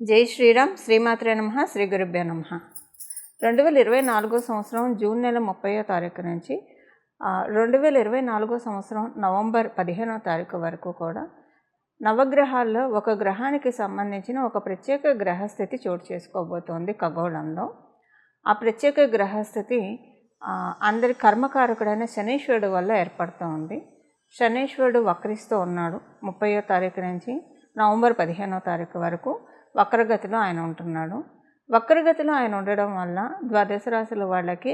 జై శ్రీరామ్. శ్రీమాత్రే నమః. శ్రీ గురుభ్యో నమః. 2024 సంవత్సరం జూన్ నెల 30వ తారీఖు నుంచి 2024 సంవత్సరం నవంబర్ 15వ తారీఖు వరకు కూడా నవగ్రహాల్లో ఒక గ్రహానికి సంబంధించిన ఒక ప్రత్యేక గ్రహస్థితి చోటు చేసుకోబోతోంది ఖగోళంలో. ఆ ప్రత్యేక గ్రహస్థితి అందరి కర్మకారకుడైన శనీశ్వరుడు వల్ల ఏర్పడుతోంది. శనీశ్వరుడు వక్రిస్తూ ఉన్నాడు. 30వ తారీఖు నుంచి నవంబర్ 15వ తారీఖు వరకు వక్రగతిలో ఆయన ఉంటున్నాడు. వక్రగతిలో ఆయన ఉండడం వల్ల ద్వాదశ రాశుల వాళ్ళకి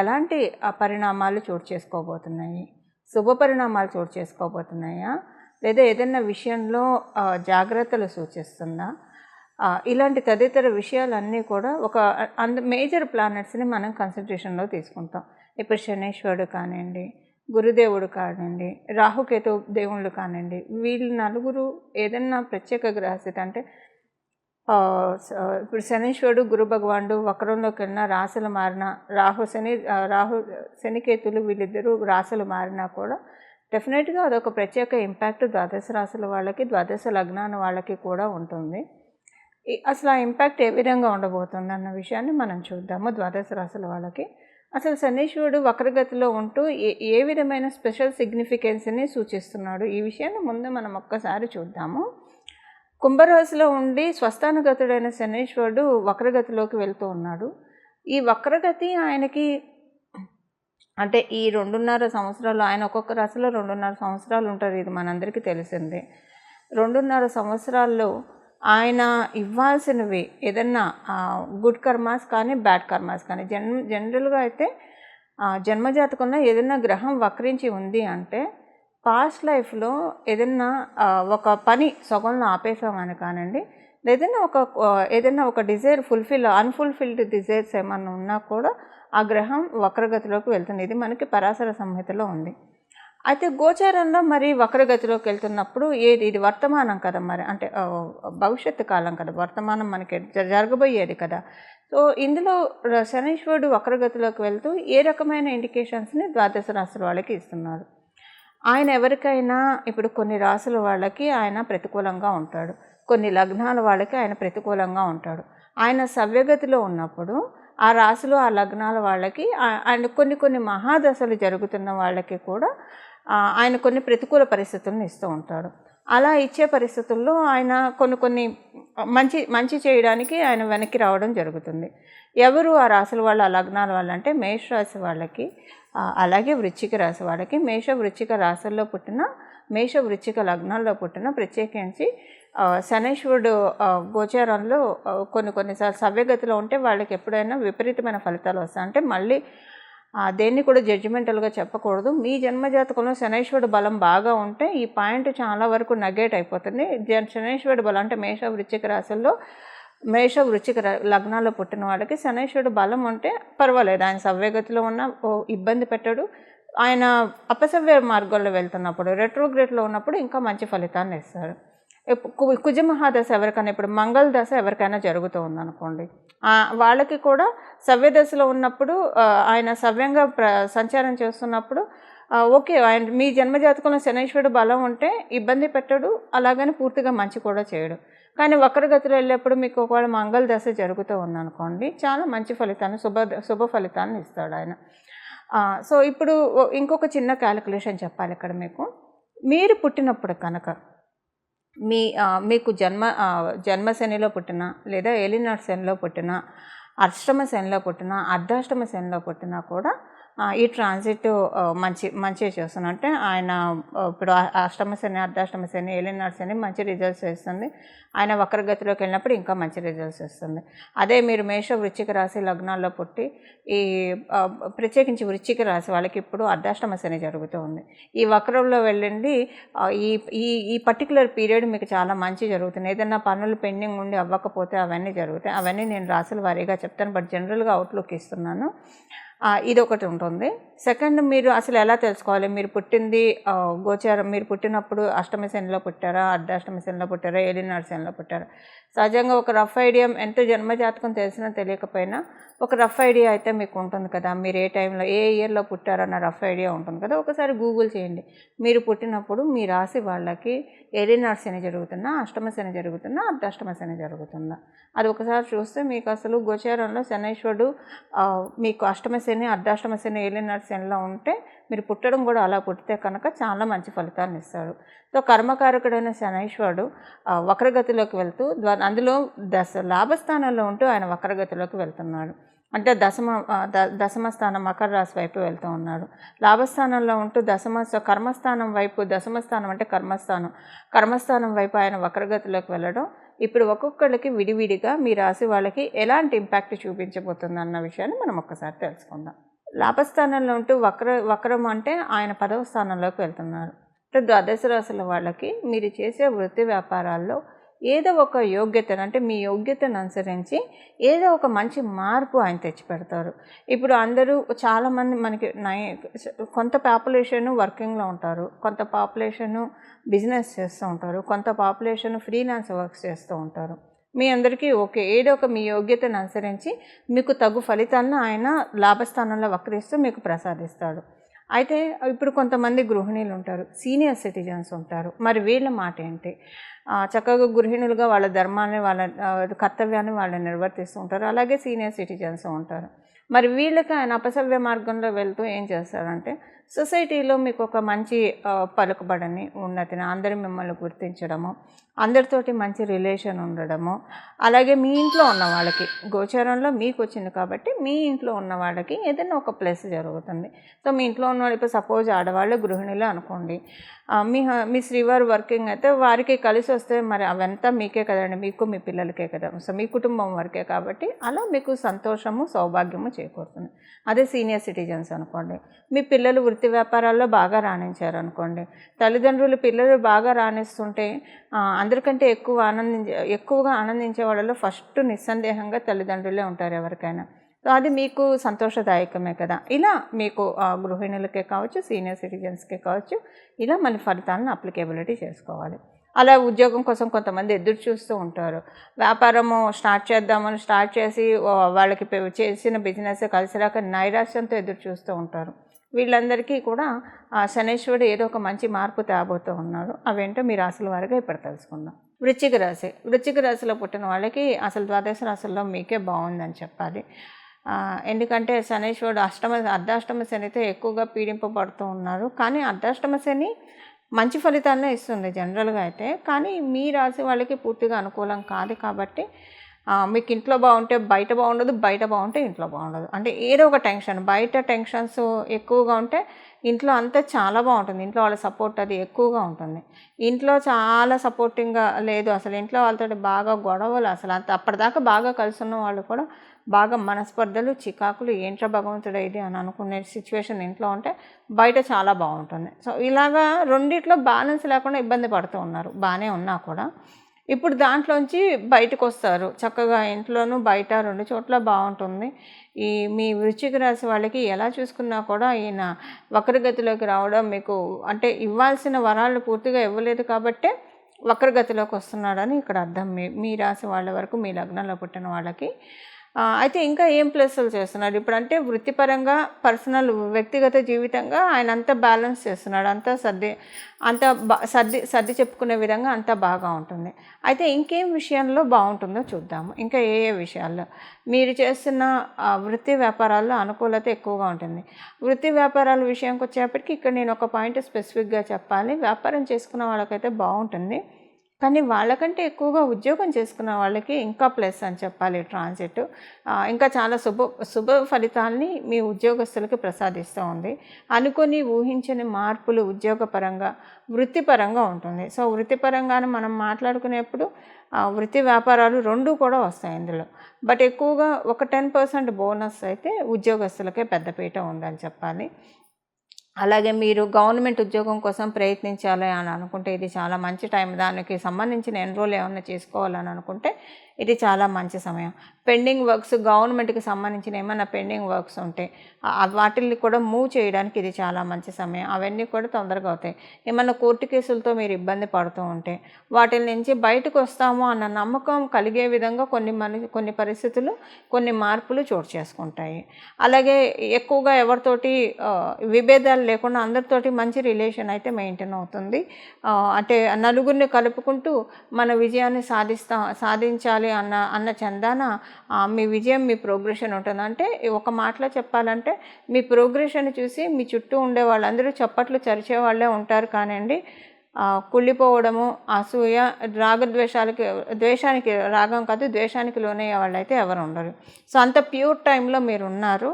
ఎలాంటి పరిణామాలు చోటు చేసుకోబోతున్నాయి? శుభ పరిణామాలు చోటు చేసుకోబోతున్నాయా, లేదా ఏదైనా విషయంలో జాగ్రత్తలు సూచిస్తుందా? ఇలాంటి తదితర విషయాలన్నీ కూడా ఒక మేజర్ ప్లానెట్స్ని మనం కన్సిడరేషన్లో తీసుకుంటాం. ఇప్పుడు శనీశ్వరుడు కానివ్వండి, గురుదేవుడు కానివ్వండి, రాహుకేతు దేవుళ్ళు కానివ్వండి, వీళ్ళు నలుగురు ఏదన్నా ప్రత్యేక గ్రహస్థితి అంటే ఇప్పుడు శనీశ్వరుడు గురు భగవానుడు వక్రంలోకి వెళ్ళిన రాశులు మారిన రాహు శనికేతులు వీళ్ళిద్దరూ రాశులు మారినా కూడా డెఫినెట్గా అదొక ప్రత్యేక ఇంపాక్ట్ ద్వాదశ రాశుల వాళ్ళకి, ద్వాదశ లగ్నాల వాళ్ళకి కూడా ఉంటుంది. అసలు ఆ ఇంపాక్ట్ ఏ విధంగా ఉండబోతుంది అన్న విషయాన్ని మనం చూద్దాము. ద్వాదశ రాశుల వాళ్ళకి అసలు శనీశ్వరుడు వక్రగతిలో ఉంటూ ఏ విధమైన స్పెషల్ సిగ్నిఫికెన్స్ని సూచిస్తున్నాడు, ఈ విషయాన్ని ముందు మనం ఒక్కసారి చూద్దాము. కుంభరాశిలో ఉండి స్వస్థానగతుడైన శనీశ్వరుడు వక్రగతిలోకి వెళ్తూ ఉన్నాడు. ఈ వక్రగతి ఆయనకి అంటే ఈ 2.5 సంవత్సరాలు, ఆయన ఒక్కొక్క రాశిలో 2.5 సంవత్సరాలు ఉంటారు, ఇది మనందరికీ తెలిసిందే. 2.5 సంవత్సరాల్లో ఆయన ఇవ్వాల్సినవి ఏదన్నా గుడ్ కర్మాస్ కానీ బ్యాడ్ కర్మాస్ కానీ జనరల్గా అయితే జన్మజాతకంలో ఏదైనా గ్రహం వక్రించి ఉంది అంటే పాస్ట్ లైఫ్లో ఏదైనా ఒక పని సగంలో ఆపేసామని కానివ్వండి, ఏదైనా ఒక డిజైర్ అన్ఫుల్ఫిల్డ్ డిజైర్స్ ఏమన్నా ఉన్నా కూడా ఆ గ్రహం వక్రగతిలోకి వెళ్తుంది. ఇది మనకి పరాశర సంహితలో ఉంది. అయితే గోచారంలో మరి వక్రగతిలోకి వెళ్తున్నప్పుడు ఇది వర్తమానం కదా, మరి అంటే భవిష్యత్తు కాలం కదా, వర్తమానం మనకి జరగబోయేది కదా. సో ఇందులో శనీశ్వరుడు వక్రగతిలోకి వెళ్తూ ఏ రకమైన ఇండికేషన్స్ని ద్వాదశ రాశుల వాళ్ళకి ఇస్తున్నారు? ఆయన ఎవరికైనా ఇప్పుడు కొన్ని రాశుల వాళ్ళకి ఆయన ప్రతికూలంగా ఉంటాడు, కొన్ని లగ్నాల వాళ్ళకి ఆయన ప్రతికూలంగా ఉంటాడు. ఆయన సవ్యగతిలో ఉన్నప్పుడు ఆ రాశులు ఆ లగ్నాల వాళ్ళకి ఆయన కొన్ని మహాదశలు జరుగుతున్న వాళ్ళకి కూడా ఆయన కొన్ని ప్రతికూల పరిస్థితులను ఇస్తూ ఉంటాడు. అలా ఇచ్చే పరిస్థితుల్లో ఆయన కొన్ని మంచి చేయడానికి ఆయన వెనక్కి రావడం జరుగుతుంది. ఎవరు ఆ రాశుల వాళ్ళు, ఆ లగ్నాల వాళ్ళు అంటే మేషరాశి వాళ్ళకి, అలాగే వృశ్చిక రాశి వాళ్ళకి. వృశ్చిక రాశుల్లో పుట్టిన, వృశ్చిక లగ్నాల్లో పుట్టిన, ప్రత్యేకించి శనీశ్వరుడు గోచారంలో కొన్నిసార్లు సవ్యగతిలో ఉంటే వాళ్ళకి ఎప్పుడైనా విపరీతమైన ఫలితాలు వస్తాయి. అంటే మళ్ళీ దేన్ని కూడా జడ్జిమెంటల్గా చెప్పకూడదు. మీ జన్మజాతకంలో శనీశ్వరుడు బలం బాగా ఉంటే ఈ పాయింట్ చాలా వరకు నెగేట్ అయిపోతుంది. శనీశ్వరుడు బలం అంటే వృశ్చిక రాశుల్లో వృశ్చిక లగ్నాల్లో పుట్టిన వాళ్ళకి శనీశ్వరుడు బలం ఉంటే పర్వాలేదు, ఆయన సవ్యగతిలో ఉన్న ఇబ్బంది పెట్టాడు. ఆయన అపసవ్య మార్గంలో వెళ్తున్నప్పుడు, రెట్రోగ్రేడ్లో ఉన్నప్పుడు ఇంకా మంచి ఫలితాన్ని ఇస్తాడు. కుజమహాదశ ఎవరికైనా, ఇప్పుడు మంగళ దశ ఎవరికైనా జరుగుతూ ఉందనుకోండి, వాళ్ళకి కూడా సవ్యదశలో ఉన్నప్పుడు ఆయన సవ్యంగా సంచారం చేస్తున్నప్పుడు ఓకే, ఆయన మీ జన్మజాతకంలో శనీశ్వరుడు బలం ఉంటే ఇబ్బంది పెట్టడు, అలాగని పూర్తిగా మంచి కూడా చేయడు. కానీ వక్రగతిలో వెళ్ళేప్పుడు మీకు ఒకవేళ మంగళ దశ జరుగుతూ ఉందనుకోండి, చాలా మంచి ఫలితాన్ని, శుభ ఫలితాన్ని ఇస్తాడు ఆయన. సో ఇప్పుడు ఇంకొక చిన్న క్యాలిక్యులేషన్ చెప్పాలి ఇక్కడ మీకు. మీరు పుట్టినప్పుడు కనుక మీకు జన్మ శనిలో పుట్టిన, లేదా ఏలినాటి శనిలో పుట్టిన, అష్టమ శనిలో పుట్టిన, అర్ధాష్టమ శనిలో పుట్టినా కూడా ఈ ట్రాన్సిట్ మంచి చేస్తుంది. అంటే ఆయన ఇప్పుడు అష్టమ శని, అర్ధాష్టమ శని, ఏలినాటి శని మంచి రిజల్ట్స్ ఇస్తుంది. ఆయన వక్రగతిలోకి వెళ్ళినప్పుడు ఇంకా మంచి రిజల్ట్స్ ఇస్తుంది. అదే మీరు వృశ్చిక రాశి లగ్నాల్లో పుట్టి ప్రత్యేకించి వృశ్చిక రాశి వాళ్ళకి ఇప్పుడు అర్ధాష్టమ శని జరుగుతూ ఉంది. ఈ వక్రంలో వెళ్ళండి, ఈ పర్టికులర్ పీరియడ్ మీకు చాలా మంచి జరుగుతుంది. ఏదైనా పనులు పెండింగ్ ఉండి అవ్వకపోతే అవన్నీ జరుగుతాయి. అవన్నీ నేను రాశుల వారీగా చెప్తాను, బట్ జనరల్గా అవుట్లుక్ ఇస్తున్నాను. ఇదొకటి ఉంటుంది. సెకండ్, మీరు అసలు ఎలా తెలుసుకోవాలి మీరు పుట్టింది గోచారం, మీరు పుట్టినప్పుడు అష్టమ శనిలో పుట్టారా, అర్ధాష్టమ శనిలో పుట్టారా, ఏలినాటి శనిలో పుట్టారా? సహజంగా ఒక రఫ్ ఐడియా, ఎంత జన్మజాతకం తెలిసినా తెలియకపోయినా ఒక రఫ్ ఐడియా అయితే మీకు ఉంటుంది కదా, మీరు ఏ టైంలో ఏ ఇయర్లో పుట్టారన్న రఫ్ ఐడియా ఉంటుంది కదా. ఒకసారి గూగుల్ చేయండి. మీరు పుట్టినప్పుడు మీ రాశి వాళ్ళకి ఏలినాటి శని జరుగుతున్నా, అష్టమ శని జరుగుతున్నా, అర్ధాష్టమ శని జరుగుతుందా, అది ఒకసారి చూస్తే మీకు అసలు గోచారంలో శనైశ్వరుడు మీకు అష్టమ శని, అర్ధాష్టమ శని, ఏలినాటి శనిలో ఉంటే మీరు పుట్టడం కూడా అలా పుట్టితే కనుక చాలా మంచి ఫలితాలను ఇస్తాడు. సో కర్మకారకుడైన శనైశ్వరుడు వక్రగతిలోకి వెళ్తూ అందులో లాభస్థానంలో ఉంటూ ఆయన వక్రగతిలోకి వెళ్తున్నాడు. అంటే దశమ స్థానం మకర రాశి వైపు వెళ్తూ ఉన్నాడు. లాభస్థానంలో ఉంటూ కర్మస్థానం వైపు, దశమ స్థానం అంటే కర్మస్థానం వైపు ఆయన వక్రగతిలోకి వెళ్ళడం ఇప్పుడు ఒక్కొక్కళ్ళకి విడివిడిగా మీ రాశి వాళ్ళకి ఎలాంటి ఇంపాక్ట్ చూపించబోతుంది అన్న విషయాన్ని మనం ఒక్కసారి తెలుసుకుందాం. లాభస్థానంలో ఉంటూ వక్రం అంటే ఆయన 10వ స్థానంలోకి వెళ్తున్నారు. అంటే ద్వాదశ రాశుల వాళ్ళకి మీరు చేసే వృత్తి వ్యాపారాల్లో ఏదో ఒక యోగ్యతను, అంటే మీ యోగ్యతను అనుసరించి ఏదో ఒక మంచి మార్పు ఆయన తెచ్చిపెడతారు. ఇప్పుడు అందరూ చాలామంది మనకి కొంత పాపులేషను వర్కింగ్లో ఉంటారు, కొంత పాపులేషను బిజినెస్ చేస్తూ ఉంటారు, కొంత పాపులేషన్ ఫ్రీలాన్స్ వర్క్స్ చేస్తూ ఉంటారు. మీ అందరికీ ఓకే, ఏదో ఒక మీ యోగ్యతను అనుసరించి మీకు తగు ఫలితాలను ఆయన లాభస్థానంలో వక్రిస్తూ మీకు ప్రసాదిస్తాడు. అయితే ఇప్పుడు కొంతమంది గృహిణీలు ఉంటారు, సీనియర్ సిటిజన్స్ ఉంటారు. మరి వీళ్ళ మాట ఏంటి? చక్కగా గృహిణులుగా వాళ్ళ ధర్మాన్ని, వాళ్ళ కర్తవ్యాన్ని వాళ్ళు నిర్వర్తిస్తూ ఉంటారు. అలాగే సీనియర్ సిటిజన్స్ ఉంటారు. మరి వీళ్ళకి ఆయన అపసవ్య మార్గంలో వెళ్తూ ఏం చేస్తారంటే, సొసైటీలో మీకు ఒక మంచి పలుకుబడిని, ఉన్నతిని, అందరూ మిమ్మల్ని గుర్తించడము, అందరితోటి మంచి రిలేషన్ ఉండడము, అలాగే మీ ఇంట్లో ఉన్న వాళ్ళకి, గోచారంలో మీకు వచ్చింది కాబట్టి మీ ఇంట్లో ఉన్న వాళ్ళకి ఏదైనా ఒక ప్లస్ జరుగుతుంది. సో మీ ఇంట్లో ఉన్న వాళ్ళు, ఇప్పుడు సపోజ్ ఆడవాళ్ళు గృహిణులు అనుకోండి, మీ శ్రీవారు వర్కింగ్ అయితే వారికి కలిసి వస్తే మరి అవంతా మీకే కదండి, మీకు మీ పిల్లలకే కదా, సో మీ కుటుంబం వరకే కాబట్టి అలా మీకు సంతోషము, సౌభాగ్యము చేకూరుతుంది. అదే సీనియర్ సిటిజన్స్ అనుకోండి, మీ పిల్లలు వృత్తి వ్యాపారాల్లో బాగా రాణించారు అనుకోండి, తల్లిదండ్రులు పిల్లలు బాగా రాణిస్తుంటే అందరికంటే ఎక్కువగా ఆనందించే వాళ్ళలో ఫస్ట్ నిస్సందేహంగా తల్లిదండ్రులే ఉంటారు ఎవరికైనా. సో అది మీకు సంతోషదాయకమే కదా. ఇలా మీకు గృహిణులకే కావచ్చు, సీనియర్ సిటిజన్స్కే కావచ్చు, ఇలా మన ఫలితాలను అప్లికేబిలిటీ చేసుకోవాలి. అలా ఉద్యోగం కోసం కొంతమంది ఎదురు చూస్తూ ఉంటారు. వ్యాపారము స్టార్ట్ చేసి వాళ్ళకి చేసిన బిజినెస్ కలిసి రాక నైరాశ్యంతో ఎదురు చూస్తూ ఉంటారు. వీళ్ళందరికీ కూడా శనైశ్వరుడు ఏదో ఒక మంచి మార్పు తేబోతూ ఉన్నాడు. అవేంటో మీ రాశుల వారిగా ఇప్పుడు తెలుసుకుందాం. వృశ్చిక రాశిలో పుట్టిన వాళ్ళకి అసలు ద్వాదశ రాశుల్లో మీకే బాగుందని చెప్పాలి. ఎందుకంటే శనైశ్వరుడు అర్ధాష్టమ శనితో ఎక్కువగా పీడింపబడుతూ ఉన్నారు. కానీ అర్ధాష్టమ శని మంచి ఫలితాలనే ఇస్తుంది జనరల్గా అయితే, కానీ మీ రాశి వాళ్ళకి పూర్తిగా అనుకూలం కాదు. కాబట్టి మీకు ఇంట్లో బాగుంటే బయట బాగుండదు, బయట బాగుంటే ఇంట్లో బాగుండదు. అంటే ఏదో ఒక టెన్షన్, బయట టెన్షన్స్ ఎక్కువగా ఉంటే ఇంట్లో అంతా చాలా బాగుంటుంది, ఇంట్లో వాళ్ళ సపోర్ట్ అది ఎక్కువగా ఉంటుంది. ఇంట్లో చాలా సపోర్టింగ్గా లేదు, అసలు ఇంట్లో వాళ్ళతో బాగా గొడవలు, అసలు అప్పటిదాకా బాగా కలిసి ఉన్న వాళ్ళు కూడా బాగా మనస్పర్ధలు, చికాకులు, ఏంట్రా భగవంతుడు ఇది అని అనుకునే సిచ్యువేషన్ ఇంట్లో ఉంటే బయట చాలా బాగుంటుంది. సో ఇలాగా రెండిట్లో బ్యాలెన్స్ లేకుండా ఇబ్బంది పడుతూ ఉన్నారు. బాగానే ఉన్నా కూడా ఇప్పుడు దాంట్లోంచి బయటకు వస్తారు. చక్కగా ఇంట్లోనూ బయట 2 చోట్ల బాగుంటుంది. మీ వృశ్చిక రాశి వాళ్ళకి ఎలా చూసుకున్నా కూడా ఈయన వక్రగతిలోకి రావడం మీకు, అంటే ఇవ్వాల్సిన వరాలు పూర్తిగా ఇవ్వలేదు కాబట్టే వక్రగతిలోకి వస్తున్నాడని ఇక్కడ అర్థం. మీ రాశి వాళ్ళ వరకు, మీ లగ్నంలో పుట్టిన వాళ్ళకి. అయితే ఇంకా ఏం ప్లస్లు చేస్తున్నాడు ఇప్పుడు అంటే, వృత్తిపరంగా, వ్యక్తిగత జీవితంగా ఆయన అంతా బ్యాలెన్స్ చేస్తున్నాడు. సర్ది చెప్పుకునే విధంగా అంతా బాగా ఉంటుంది. అయితే ఇంకేం విషయంలో బాగుంటుందో చూద్దాము. ఇంకా ఏ విషయాల్లో మీరు చేస్తున్న వృత్తి వ్యాపారాల్లో అనుకూలత ఎక్కువగా ఉంటుంది. వృత్తి వ్యాపారాల విషయానికి వచ్చేప్పటికి ఇక్కడ నేను ఒక పాయింట్ స్పెసిఫిక్గా చెప్పాలి. వ్యాపారం చేసుకున్న వాళ్ళకైతే బాగుంటుంది, కానీ వాళ్ళకంటే ఎక్కువగా ఉద్యోగం చేసుకున్న వాళ్ళకి ఇంకా ప్లస్ అని చెప్పాలి. ట్రాన్సిట్ ఇంకా చాలా శుభ ఫలితాల్ని మీ ఉద్యోగస్తులకి ప్రసాదిస్తూ ఉంది. అనుకొని ఊహించని మార్పులు ఉద్యోగపరంగా, వృత్తిపరంగా ఉంటుంది. సో వృత్తిపరంగానే మనం మాట్లాడుకునేప్పుడు వృత్తి వ్యాపారాలు 2 కూడా వస్తాయి ఇందులో. బట్ ఎక్కువగా ఒక 10% బోనస్ అయితే ఉద్యోగస్తులకే పెద్దపీట ఉందని చెప్పాలి. అలాగే మీరు గవర్నమెంట్ ఉద్యోగం కోసం ప్రయత్నించాలి అని అనుకుంటే ఇది చాలా మంచి టైం. దానికి సంబంధించిన ఎన్రోల్ ఏమన్నా చేసుకోవాలని అనుకుంటే ఇది చాలా మంచి సమయం. పెండింగ్ వర్క్స్ గవర్నమెంట్కి సంబంధించిన ఏమైనా పెండింగ్ వర్క్స్ ఉంటే వాటిల్ని కూడా మూవ్ చేయడానికి ఇది చాలా మంచి సమయం. అవన్నీ కూడా తొందరగా అవుతాయి. ఏమన్నా కోర్టు కేసులతో మీరు ఇబ్బంది పడుతూ ఉంటే వాటి నుంచి బయటకు వస్తాము అన్న నమ్మకం కలిగే విధంగా కొన్ని పరిస్థితులు, కొన్ని మార్పులు చోటు చేసుకుంటాయి. అలాగే ఎక్కువగా ఎవరితోటి విభేదాలు లేకుండా అందరితోటి మంచి రిలేషన్ అయితే మెయింటైన్ అవుతుంది. అంటే నలుగురిని కలుపుకుంటూ మన విజయాన్ని సాధించాలి అన్న చందాన మీ విజయం, మీ ప్రోగ్రెషన్ ఉంటుంది. అంటే ఒక మాటలో చెప్పాలంటే మీ ప్రోగ్రెషన్ చూసి మీ చుట్టూ ఉండే వాళ్ళందరూ చప్పట్లు చరిచే వాళ్ళే ఉంటారు. కానివ్వండి, కుళ్ళిపోవడము, అసూయ, ద్వేషానికి రాగం కాదు, ద్వేషానికి లోనయ్యే వాళ్ళైతే ఎవరు ఉండరు. సో అంత ప్యూర్ టైంలో మీరు ఉన్నారు.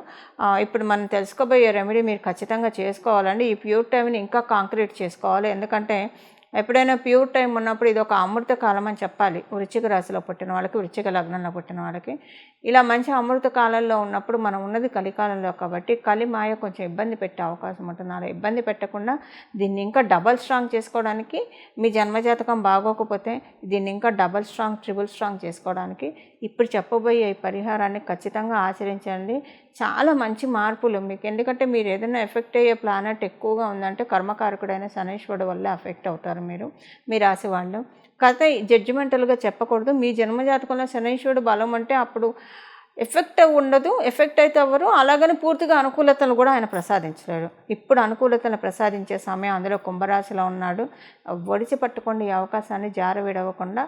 ఇప్పుడు మనం తెలుసుకోబోయే రెమెడీ మీరు ఖచ్చితంగా చేసుకోవాలండి. ఈ ప్యూర్ టైంని ఇంకా కాంక్రీట్ చేసుకోవాలి. ఎందుకంటే ఎప్పుడైనా ప్యూర్ టైం ఉన్నప్పుడు ఇది ఒక అమృత కాలం అని చెప్పాలి. వృశ్చిక రాశిలో పుట్టిన వాళ్ళకి, వృశ్చిక లగ్నంలో పుట్టిన వాళ్ళకి ఇలా మంచి అమృత కాలంలో ఉన్నప్పుడు మనం ఉన్నది కలికాలంలో కాబట్టి కలిమాయ కొంచెం ఇబ్బంది పెట్టే అవకాశం ఉంటుంది. అలా ఇబ్బంది పెట్టకుండా దీన్ని ఇంకా డబల్ స్ట్రాంగ్ చేసుకోవడానికి, మీ జన్మజాతకం బాగోకపోతే దీన్ని ఇంకా డబల్ స్ట్రాంగ్, ట్రిపుల్ స్ట్రాంగ్ చేసుకోవడానికి ఇప్పుడు చెప్పబోయే ఈ పరిహారాన్ని ఖచ్చితంగా ఆచరించండి. చాలా మంచి మార్పులు మీకు. ఎందుకంటే మీరు ఏదైనా ఎఫెక్ట్ అయ్యే ప్లానెట్ ఎక్కువగా ఉందంటే కర్మకారకుడైన శనీశ్వరుడు వల్ల ఎఫెక్ట్ అవుతారు మీ రాశి వాళ్ళు. కథ జడ్జిమెంటల్గా చెప్పకూడదు. మీ జన్మజాతకంలో శనీశ్వరుడు బలం అంటే అప్పుడు ఎఫెక్ట్ ఉండదు, ఎఫెక్ట్ అయితే అవ్వరు. అలాగని పూర్తిగా అనుకూలతలు కూడా ఆయన ప్రసాదించలేడు. ఇప్పుడు అనుకూలతను ప్రసాదించే సమయం, అందులో కుంభరాశిలో ఉన్నాడు. ఒడిచి పట్టుకోండి ఈ అవకాశాన్ని, జారవిడవకుండా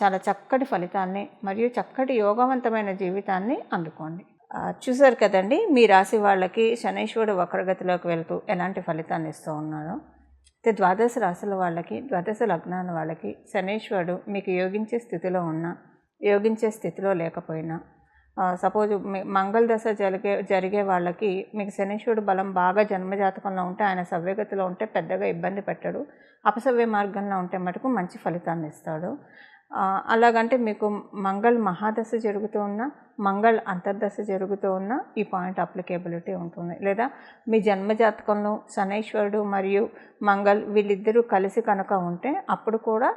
చాలా చక్కటి ఫలితాన్ని మరియు చక్కటి యోగవంతమైన జీవితాన్ని అందుకోండి. చూసారు కదండి, మీ రాశి వాళ్ళకి శనీశ్వరుడు వక్రగతిలోకి వెళ్తూ ఎలాంటి ఫలితాన్ని ఇస్తూ ఉన్నాడో. అయితే ద్వాదశ రాశుల వాళ్ళకి, ద్వాదశ లగ్నాల వాళ్ళకి శనీశ్వరుడు మీకు యోగించే స్థితిలో ఉన్నా, యోగించే స్థితిలో లేకపోయినా, సపోజ్ మంగళ దశ జరిగే వాళ్ళకి మీకు శనీశ్వరుడు బలం బాగా జన్మజాతకంలో ఉంటే, ఆయన సవ్యగతిలో ఉంటే పెద్దగా ఇబ్బంది పెట్టడు. అపసవ్య మార్గంలో ఉంటే మటుకు మంచి ఫలితాన్ని ఇస్తాడు. అలాగంటే మీకు మంగళ మహాదశ జరుగుతూ ఉన్నా, మంగళ అంతర్దశ జరుగుతూ ఉన్నా ఈ పాయింట్ అప్లికేబిలిటీ ఉంటుంది. లేదా మీ జన్మజాతకంలో శనీశ్వరుడు మరియు మంగళ వీళ్ళిద్దరూ కలిసి కనుక ఉంటే అప్పుడు కూడా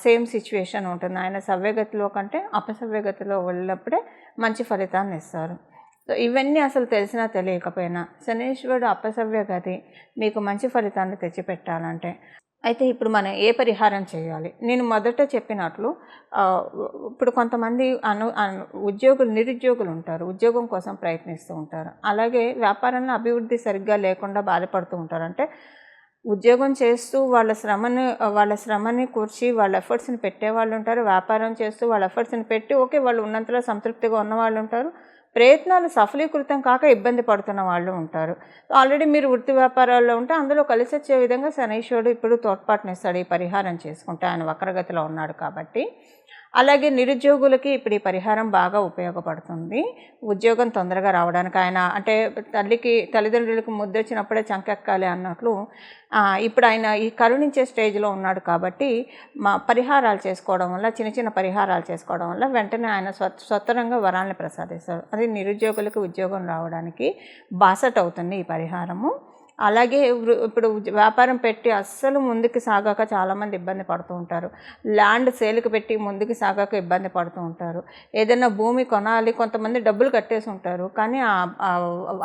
సేమ్ సిచ్యువేషన్ ఉంటుంది. ఆయన సవ్యగతిలో కంటే అపసవ్యగతిలో వెళ్ళినప్పుడే మంచి ఫలితాన్ని ఇస్తారు. సో ఇవన్నీ అసలు తెలిసినా తెలియకపోయినా శనీశ్వరుడు అపసవ్య గతి మీకు మంచి ఫలితాన్ని తెచ్చిపెట్టాలంటే అయితే ఇప్పుడు మనం ఏ పరిహారం చేయాలి? నేను మొదట చెప్పినట్లు ఇప్పుడు కొంతమంది నిరుద్యోగులు ఉంటారు, ఉద్యోగం కోసం ప్రయత్నిస్తూ ఉంటారు. అలాగే వ్యాపారంలో అభివృద్ధి సరిగ్గా లేకుండా బాధపడుతూ ఉంటారు. అంటే ఉద్యోగం చేస్తూ వాళ్ళ శ్రమని కూర్చి వాళ్ళ ఎఫర్ట్స్ని పెట్టేవాళ్ళు ఉంటారు. వ్యాపారం చేస్తూ వాళ్ళ ఎఫర్ట్స్ని పెట్టి ఓకే వాళ్ళు ఉన్నంతలో సంతృప్తిగా ఉన్నవాళ్ళు ఉంటారు. ప్రయత్నాలు సఫలీకృతం కాక ఇబ్బంది పడుతున్న వాళ్ళు ఉంటారు. ఆల్రెడీ మీరు వృత్తి వ్యాపారాల్లో ఉంటే అందులో కలిసి వచ్చే విధంగా శనీశ్వరుడు ఇప్పుడు తోడ్పాటునిస్తాడు ఈ పరిహారం చేసుకుంటే, ఆయన వక్రగతిలో ఉన్నాడు కాబట్టి. అలాగే నిరుద్యోగులకి ఇప్పుడు ఈ పరిహారం బాగా ఉపయోగపడుతుంది. ఉద్యోగం తొందరగా రావడానికి, ఆయన అంటే తల్లిదండ్రులకు ముద్దొచ్చినప్పుడే చంకెక్కాలి అన్నట్లు ఇప్పుడు ఆయన ఈ కరుణించే స్టేజ్లో ఉన్నాడు కాబట్టి పరిహారాలు చేసుకోవడం వల్ల, చిన్న పరిహారాలు చేసుకోవడం వల్ల వెంటనే ఆయన స్వతరంగా వరాల్ని ప్రసాదిస్తాడు. అది నిరుద్యోగులకు ఉద్యోగం రావడానికి బాసట అవుతుంది ఈ పరిహారము. అలాగే ఇప్పుడు వ్యాపారం పెట్టి అస్సలు ముందుకు సాగాక చాలామంది ఇబ్బంది పడుతూ ఉంటారు. ల్యాండ్ సేల్కి పెట్టి ముందుకు సాగాక ఇబ్బంది పడుతూ ఉంటారు. ఏదైనా భూమి కొనాలి, కొంతమంది డబ్బులు కట్టేసి ఉంటారు కానీ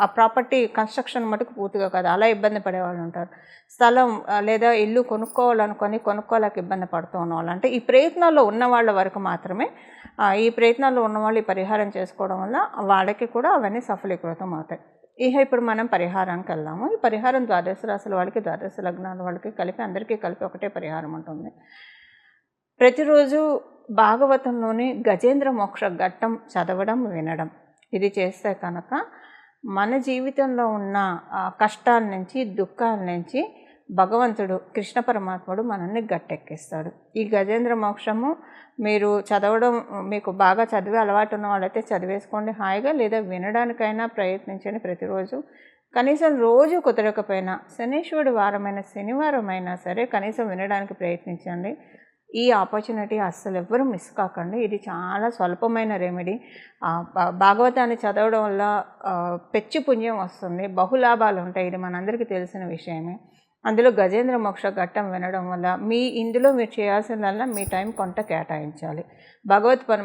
ఆ ప్రాపర్టీ కన్స్ట్రక్షన్ మటుకు పూర్తిగా కాదు, అలా ఇబ్బంది పడేవాళ్ళు ఉంటారు. స్థలం లేదా ఇల్లు కొనుక్కోలేక ఇబ్బంది పడుతూ ఉన్నవాళ్ళు, అంటే ఈ ప్రయత్నాల్లో ఉన్న వాళ్ళ వరకు మాత్రమే, ఈ ప్రయత్నాల్లో ఉన్నవాళ్ళు ఈ పరిహారం చేసుకోవడం వల్ల వాళ్ళకి కూడా అవన్నీ సఫలీకృతం అవుతాయి. ఇప్పుడు మనం పరిహారానికి వెళ్దాము. ఈ పరిహారం ద్వాదశ రాశుల వాళ్ళకి, ద్వాదశ లగ్నాల వాళ్ళకి కలిపి అందరికీ కలిపి ఒకటే పరిహారం ఉంటుంది. ప్రతిరోజు భాగవతంలోని గజేంద్ర మోక్ష ఘట్టం చదవడం, వినడం ఇది చేస్తే కనుక మన జీవితంలో ఉన్న కష్టాల నుంచి, దుఃఖాల నుంచి భగవంతుడు, కృష్ణ పరమాత్ముడు మనల్ని గట్టెక్కిస్తాడు. ఈ గజేంద్ర మోక్షము మీరు చదవడం, మీకు బాగా చదివే అలవాటు ఉన్న వాళ్ళైతే చదివేసుకోండి హాయిగా, లేదా వినడానికైనా ప్రయత్నించండి ప్రతిరోజు. కనీసం రోజు కుదరకపోయినా శనీశ్వరుడు వారమైన శనివారం అయినా సరే కనీసం వినడానికి ప్రయత్నించండి. ఈ ఆపర్చునిటీ అస్సలు ఎవ్వరూ మిస్ కాకండి. ఇది చాలా స్వల్పమైన రెమెడీ. భాగవతాన్ని చదవడం వల్ల పెచ్చు పుణ్యం వస్తుంది, బహులాభాలు ఉంటాయి. ఇది మనందరికీ తెలిసిన విషయమే. అందులో గజేంద్ర మోక్ష ఘట్టం వినడం వల్ల ఇందులో మీరు చేయాల్సిందల్లా మీ టైం కొంత కేటాయించాలి.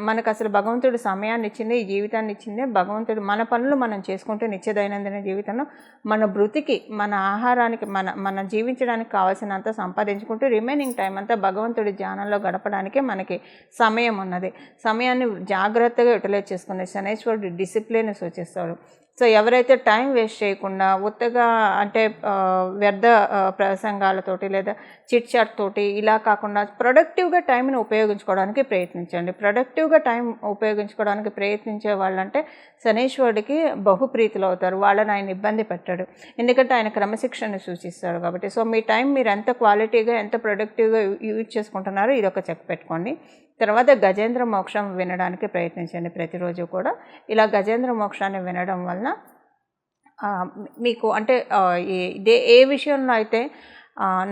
మనకు అసలు భగవంతుడు సమయాన్ని ఇచ్చింది, ఈ జీవితాన్ని ఇచ్చిందే భగవంతుడు. మన పనులు మనం చేసుకుంటూ నిత్య దైనందిన జీవితంలో మన బ్రతికి, మన ఆహారానికి, మన జీవించడానికి కావాల్సినంత సంపాదించుకుంటూ రిమైనింగ్ టైం అంతా భగవంతుడి ధ్యానంలో గడపడానికే మనకి సమయం ఉన్నది. సమయాన్ని జాగ్రత్తగా యూటిలైజ్ చేసుకునే శనైశ్వరుడు డిసిప్లిన్ సూచిస్తాడు. సో ఎవరైతే టైం వేస్ట్ చేయకుండా ఉత్తగా అంటే వ్యర్థ ప్రసంగాలతోటి లేదా చిట్ చాట్ తోటి ఇలా కాకుండా ప్రొడక్టివ్గా టైంని ఉపయోగించుకోవడానికి ప్రయత్నించండి. ప్రొడక్టివ్గా టైం ఉపయోగించుకోవడానికి ప్రయత్నించే వాళ్ళంటే శనీశ్వరుడికి బహుప్రీతులు అవుతారు. వాళ్ళని ఆయన ఇబ్బంది పెట్టాడు, ఎందుకంటే ఆయన క్రమశిక్షణని సూచిస్తాడు కాబట్టి. సో మీ టైం మీరు ఎంత క్వాలిటీగా ఎంత ప్రొడక్టివ్గా యూజ్ చేసుకుంటున్నారో ఇది ఒక చెక్ పెట్టుకోండి. తర్వాత గజేంద్ర మోక్షం వినడానికి ప్రయత్నించండి ప్రతిరోజు కూడా. ఇలా గజేంద్ర మోక్షాన్ని వినడం వలన మీకు అంటే ఏ విషయంలో అయితే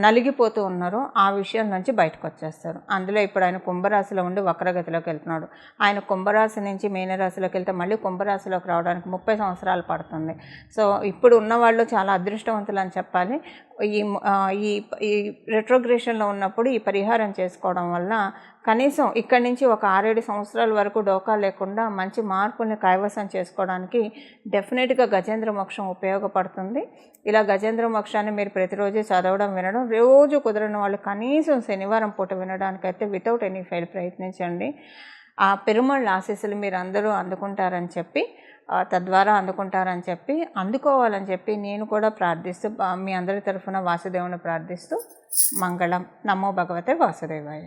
నలిగిపోతూ ఉన్నారో ఆ విషయం నుంచి బయటకు వచ్చేస్తారు. అందులో ఇప్పుడు ఆయన కుంభరాశిలో ఉండి వక్రగతిలోకి వెళ్తున్నాడు. ఆయన కుంభరాశి నుంచి మీనరాశిలోకి వెళ్తే మళ్ళీ కుంభరాశిలోకి రావడానికి 30 సంవత్సరాలు పడుతుంది. సో ఇప్పుడు ఉన్నవాళ్ళు చాలా అదృష్టవంతులు అని చెప్పాలి. ఈ రెట్రోగ్రేషన్లో ఉన్నప్పుడు ఈ పరిహారం చేసుకోవడం వల్ల కనీసం ఇక్కడి నుంచి ఒక 6-7 సంవత్సరాల వరకు డోకా లేకుండా మంచి మార్పుల్ని కైవసం చేసుకోవడానికి డెఫినెట్గా గజేంద్ర మోక్షం ఉపయోగపడుతుంది. ఇలా గజేంద్ర మోక్షాన్ని మీరు ప్రతిరోజు చదవడం వినడం, రోజు కుదరని వాళ్ళు కనీసం శనివారం పూట వినడానికైతే వితౌట్ ఎనీ ఫెయిల్ ప్రయత్నించండి. ఆ పెరుమాళ్ళ ఆశీస్సులు మీరు అందరూ అందుకుంటారని చెప్పి తద్వారా అందుకోవాలని చెప్పి నేను కూడా ప్రార్థిస్తూ మీ అందరి తరఫున వాసుదేవుని ప్రార్థిస్తూ మంగళం. నమో భగవతే వాసుదేవాయ.